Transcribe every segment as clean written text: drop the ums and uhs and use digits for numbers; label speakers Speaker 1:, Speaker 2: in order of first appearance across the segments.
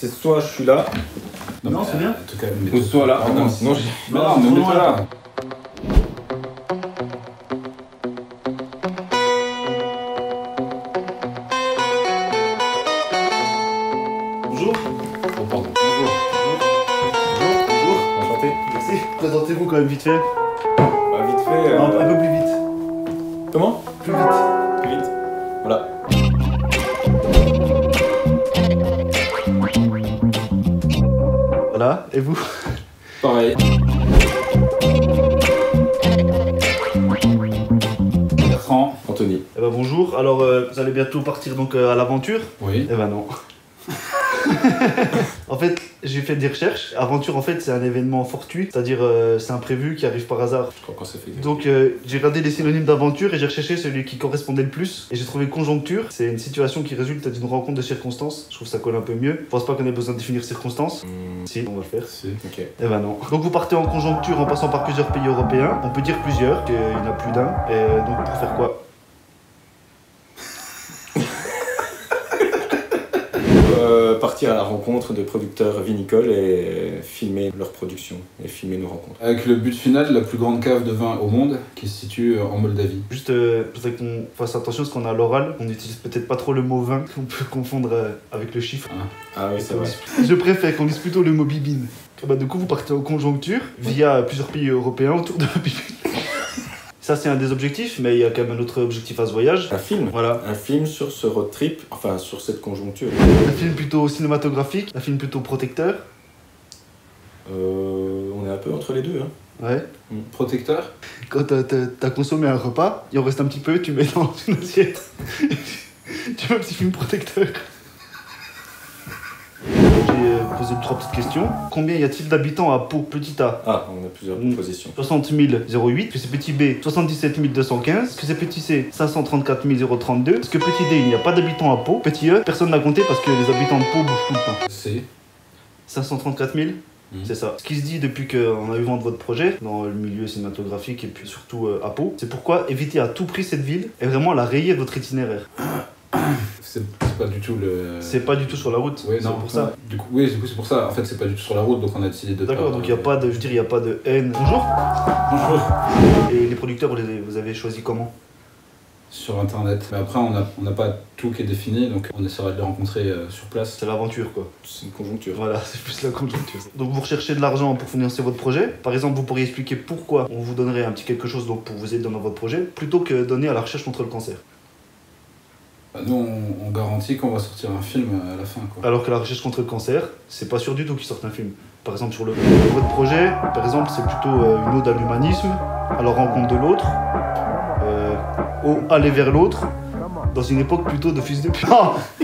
Speaker 1: C'est soit je suis là.
Speaker 2: Non, c'est bien.
Speaker 3: En tout cas,
Speaker 1: Pose-toi là.
Speaker 3: non,
Speaker 1: sinon
Speaker 3: non, ne mets pas là.
Speaker 2: Bonjour.
Speaker 3: Oh, pardon. Bonjour.
Speaker 2: Bonjour.
Speaker 1: Enchanté.
Speaker 2: Merci. Présentez-vous quand même vite fait.
Speaker 1: Bah, vite fait.
Speaker 2: Non, un peu plus vite.
Speaker 1: Comment?
Speaker 2: Plus vite.
Speaker 1: Plus vite. Voilà.
Speaker 2: Voilà. Et vous?
Speaker 1: Pareil.
Speaker 3: Bertrand.
Speaker 1: Anthony.
Speaker 2: Eh ben bonjour. Alors, vous allez bientôt partir donc à l'aventure?
Speaker 3: Oui.
Speaker 2: Eh ben non. En fait, j'ai fait des recherches. Aventure, en fait, c'est un événement fortuit, c'est-à-dire c'est imprévu qui arrive par hasard.
Speaker 3: Je crois qu'on s'est fait.
Speaker 2: Donc, j'ai regardé les synonymes d'aventure et j'ai recherché celui qui correspondait le plus. Et j'ai trouvé conjoncture. C'est une situation qui résulte d'une rencontre de circonstances. Je trouve que ça colle un peu mieux. Je pense pas qu'on ait besoin de définir circonstances. Si, on va le faire.
Speaker 3: Si.
Speaker 1: Ok.
Speaker 2: Eh ben non. Donc vous partez en conjoncture en passant par plusieurs pays européens. On peut dire plusieurs, qu'il y en a plus d'un. Et donc pour faire quoi?
Speaker 1: Partir à la rencontre de producteurs vinicoles et filmer leur production et filmer nos rencontres.
Speaker 3: Avec le but final, la plus grande cave de vin au monde qui se situe en Moldavie.
Speaker 2: Juste, je voudrais qu'on fasse attention parce qu'on a l'oral. On n'utilise peut-être pas trop le mot vin, qu'on peut confondre avec le chiffre.
Speaker 1: Ah oui, c'est vrai.
Speaker 2: Je préfère qu'on dise plutôt le mot bibine. Bah, du coup, vous partez en conjoncture via plusieurs pays européens autour de la bibine. Ça, c'est un des objectifs, mais il y a quand même un autre objectif à ce voyage.
Speaker 1: Un film.
Speaker 2: Voilà.
Speaker 1: Un film sur ce road trip, enfin sur cette conjoncture.
Speaker 2: Un film plutôt cinématographique, un film plutôt protecteur.
Speaker 1: On est un peu entre les deux. Hein.
Speaker 2: Ouais.
Speaker 3: Protecteur.
Speaker 2: Quand t'as consommé un repas, il en reste un petit peu, tu mets dans une assiette. Tu mets un petit film protecteur. J'ai posé 3 petites questions. Combien y a-t-il d'habitants à Pau, petit A?
Speaker 1: Ah, on a plusieurs propositions.
Speaker 2: 60 008. Que c'est petit B, 77 215. Que c'est petit C, 534 032. Est-ce que petit D, il n'y a pas d'habitants à Pau? Petit E, personne n'a compté parce que les habitants de Pau bougent tout le temps.
Speaker 3: C'est.
Speaker 2: 534 000. C'est ça. Ce qui se dit depuis qu'on a eu vent de votre projet, dans le milieu cinématographique et puis surtout à Pau, c'est pourquoi éviter à tout prix cette ville et vraiment la rayer de votre itinéraire.
Speaker 3: C'est pas du tout le.
Speaker 2: C'est pas du tout sur la route,
Speaker 3: Oui,
Speaker 2: c'est pour ça.
Speaker 3: Du coup, oui, c'est pour ça. En fait, c'est pas du tout sur la route, donc on a décidé de.
Speaker 2: D'accord, donc il n'y a pas de, je veux dire, il y a pas de haine. Bonjour.
Speaker 3: Bonjour.
Speaker 2: Et les producteurs, vous avez choisi comment?
Speaker 3: Sur internet. Mais après, on n'a pas tout qui est défini, donc on essaiera de les rencontrer sur place.
Speaker 2: C'est l'aventure, quoi.
Speaker 1: C'est une conjoncture.
Speaker 2: Voilà, c'est plus la conjoncture. Donc vous recherchez de l'argent pour financer votre projet. Par exemple, vous pourriez expliquer pourquoi on vous donnerait un petit quelque chose donc pour vous aider dans votre projet, plutôt que donner à la recherche contre le cancer.
Speaker 3: Bah, nous, on garantit qu'on va sortir un film à la fin, quoi.
Speaker 2: Alors que la recherche contre le cancer, c'est pas sûr du tout qu'ils sortent un film. Par exemple, sur votre projet, par exemple, c'est plutôt une ode à l'humanisme, à la rencontre de l'autre, au aller vers l'autre, dans une époque plutôt de fils de pute.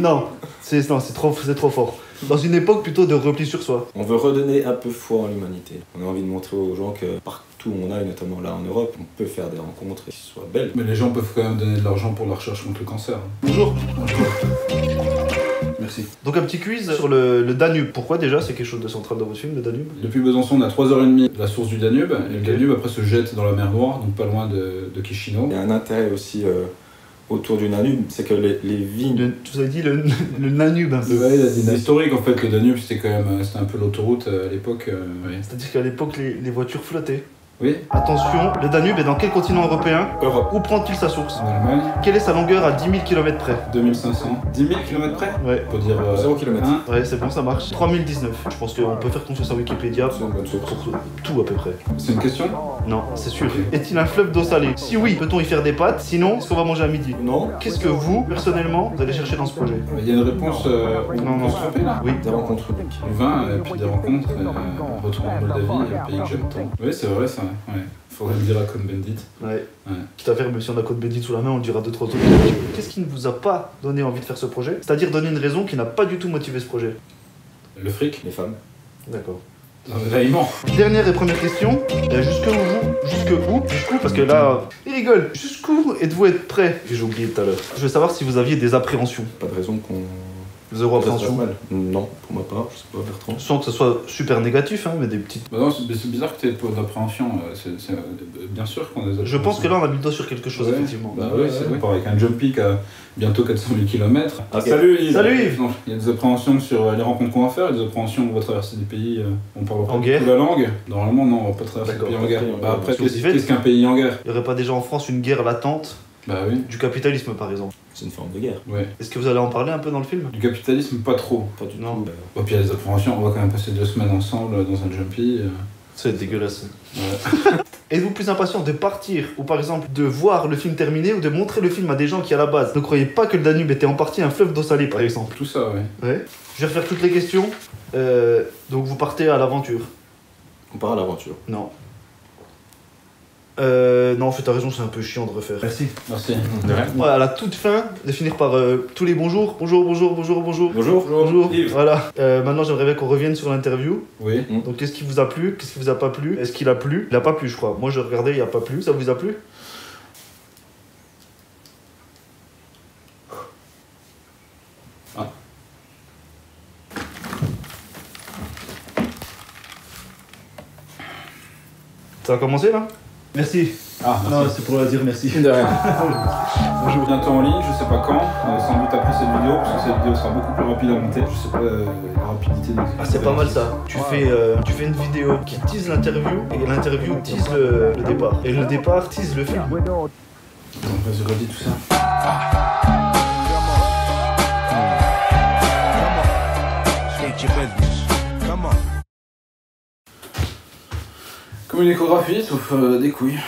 Speaker 2: Non, c'est trop fort. Dans une époque plutôt de repli sur soi.
Speaker 1: On veut redonner un peu foi en l'humanité. On a envie de montrer aux gens que partout où on aille, notamment là en Europe, on peut faire des rencontres qui soient belles.
Speaker 3: Mais les gens peuvent quand même donner de l'argent pour la recherche contre le cancer.
Speaker 2: Bonjour.
Speaker 3: Merci.
Speaker 2: Donc un petit quiz sur le Danube. Pourquoi déjà c'est quelque chose de central dans votre film, le Danube?
Speaker 3: Depuis Besançon, on a 3h30 de la source du Danube, et le Danube après se jette dans la mer Noire, donc pas loin de Chisinau.
Speaker 1: Il y a un intérêt aussi autour du Danube, c'est que les vignes...
Speaker 2: Vous avez dit le Danube un peu.
Speaker 3: Ouais, il a dit historique en fait, le Danube c'était un peu l'autoroute à l'époque. Oui.
Speaker 2: C'est-à-dire qu'à l'époque les voitures flottaient.
Speaker 3: Oui,
Speaker 2: Attention, le Danube est dans quel continent européen?
Speaker 1: Europe.
Speaker 2: Où prend-il sa source?
Speaker 3: en Allemagne,
Speaker 2: Quelle est sa longueur à 10 000 km près?
Speaker 3: 2500. 10 000 km près?
Speaker 2: Ouais.
Speaker 3: On peut dire
Speaker 1: 0 km.
Speaker 3: hein.
Speaker 2: Ouais, c'est bon, ça marche. 3019. Je pense qu'on peut faire confiance à Wikipédia
Speaker 1: C'est une bonne source.
Speaker 2: pour tout à peu près.
Speaker 3: C'est une question?
Speaker 2: Non, c'est sûr. Est-il un fleuve d'eau salée? Si oui, peut-on y faire des pâtes? Sinon, est-ce qu'on va manger à midi?
Speaker 1: Non.
Speaker 2: Qu'est-ce que vous, personnellement, vous allez chercher dans ce projet?
Speaker 3: Il y a une réponse
Speaker 2: Non.
Speaker 3: on se tromper là?
Speaker 2: Oui.
Speaker 1: Des rencontres uniques.
Speaker 3: Du vin, et puis des rencontres, retour en Moldavie, un pays que j'aime tant. Oui, c'est vrai ça, ouais. Faudrait le dire à Cohn-Bendit.
Speaker 2: Ouais.
Speaker 3: Ouais.
Speaker 2: Quitte à faire, même si on a Code Bédit sous la main, on le dira 2-3 autres. Qu'est-ce qui ne vous a pas donné envie de faire ce projet? C'est-à-dire donner une raison qui n'a pas du tout motivé ce projet.
Speaker 3: Le fric?
Speaker 1: Les femmes.
Speaker 2: D'accord.
Speaker 3: Là, il ment.
Speaker 2: Dernière et première question. Jusqu'où, parce que là, il rigole. Jusqu'où êtes-vous prêt? J'ai oublié tout à l'heure. Je veux savoir si vous aviez des appréhensions.
Speaker 1: Pas de raison qu'on
Speaker 2: Zéro
Speaker 1: Ça se passe
Speaker 2: appréhension.
Speaker 1: mal. Non, pour ma part, je sais pas, Bertrand.
Speaker 2: Sans que ce soit super négatif, hein, mais des petites.
Speaker 3: Bah non, c'est bizarre que tu aies pas d'appréhension. Bien sûr qu'on a des appréhensions.
Speaker 2: Je pense que là, on a mis le doigt sur quelque chose,
Speaker 3: Ouais.
Speaker 2: effectivement.
Speaker 3: Bah oui, c'est vrai. Avec un jumpy qui a bientôt 400 000 km.
Speaker 1: Ah, salut Yves.
Speaker 2: Salut Yves.
Speaker 3: Non, il y a des appréhensions sur les rencontres qu'on va faire, il y a des appréhensions on va traverser des pays, on parle pas
Speaker 2: En
Speaker 3: du
Speaker 2: guerre.
Speaker 3: tout la langue. Normalement, non, on va pas traverser des
Speaker 2: D'accord,
Speaker 3: pays en guerre.
Speaker 1: pas de pays en
Speaker 3: Bah,
Speaker 1: guerre.
Speaker 3: après,
Speaker 2: Sauf si
Speaker 3: qu'est-ce qu'un pays en guerre?
Speaker 2: Il n'y aurait pas déjà en France une guerre latente
Speaker 3: Bah oui,
Speaker 2: du capitalisme, par exemple.
Speaker 1: C'est une forme de guerre.
Speaker 3: ouais.
Speaker 2: Est-ce que vous allez en parler un peu dans le film?
Speaker 3: Du capitalisme, pas trop.
Speaker 1: Pas du
Speaker 2: Non.
Speaker 1: tout.
Speaker 3: Bon, puis il y a des appréhensions, on va quand même passer 2 semaines ensemble dans un jumpy.
Speaker 2: C'est dégueulasse.
Speaker 3: Ouais.
Speaker 2: Êtes-vous plus impatient de partir ou par exemple de voir le film terminé ou de montrer le film à des gens qui à la base ne croyaient pas que le Danube était en partie un fleuve d'eau salée par exemple?
Speaker 3: Tout ça, ouais.
Speaker 2: Ouais. Je vais refaire toutes les questions. Donc vous partez à l'aventure?
Speaker 1: On part à l'aventure.
Speaker 2: Non. Non, en fait, t'as raison, c'est un peu chiant de refaire. Merci.
Speaker 3: Merci.
Speaker 2: Ouais, à la toute fin, de finir par tous les bonjours. Bonjour, bonjour, bonjour, bonjour.
Speaker 1: Bonjour.
Speaker 2: Bonjour.
Speaker 1: Yves.
Speaker 2: Voilà. Maintenant, j'aimerais bien qu'on revienne sur l'interview.
Speaker 3: Oui.
Speaker 2: Donc, qu'est-ce qui vous a plu? Qu'est-ce qui vous a pas plu? Est-ce qu'il a plu? Il a pas plu, je crois. Moi, je regardais, il a pas plu. Ça vous a plu?
Speaker 3: Ah.
Speaker 2: Ça a commencé là? Merci.
Speaker 3: Ah,
Speaker 2: Non,
Speaker 3: merci.
Speaker 2: c'est pour dire merci.
Speaker 1: De rien.
Speaker 3: Bonjour. Bientôt en ligne, je sais pas quand, sans doute après cette vidéo, parce que cette vidéo sera beaucoup plus rapide à monter. Je sais pas la rapidité des.
Speaker 2: Ah, c'est pas mal ça. Tu fais une vidéo qui tease l'interview et l'interview tease le départ. Et le départ tease le film.
Speaker 3: Attends, vas-y, redis tout ça.
Speaker 4: State your business. Come on.
Speaker 3: Comme une échographie, sauf des couilles.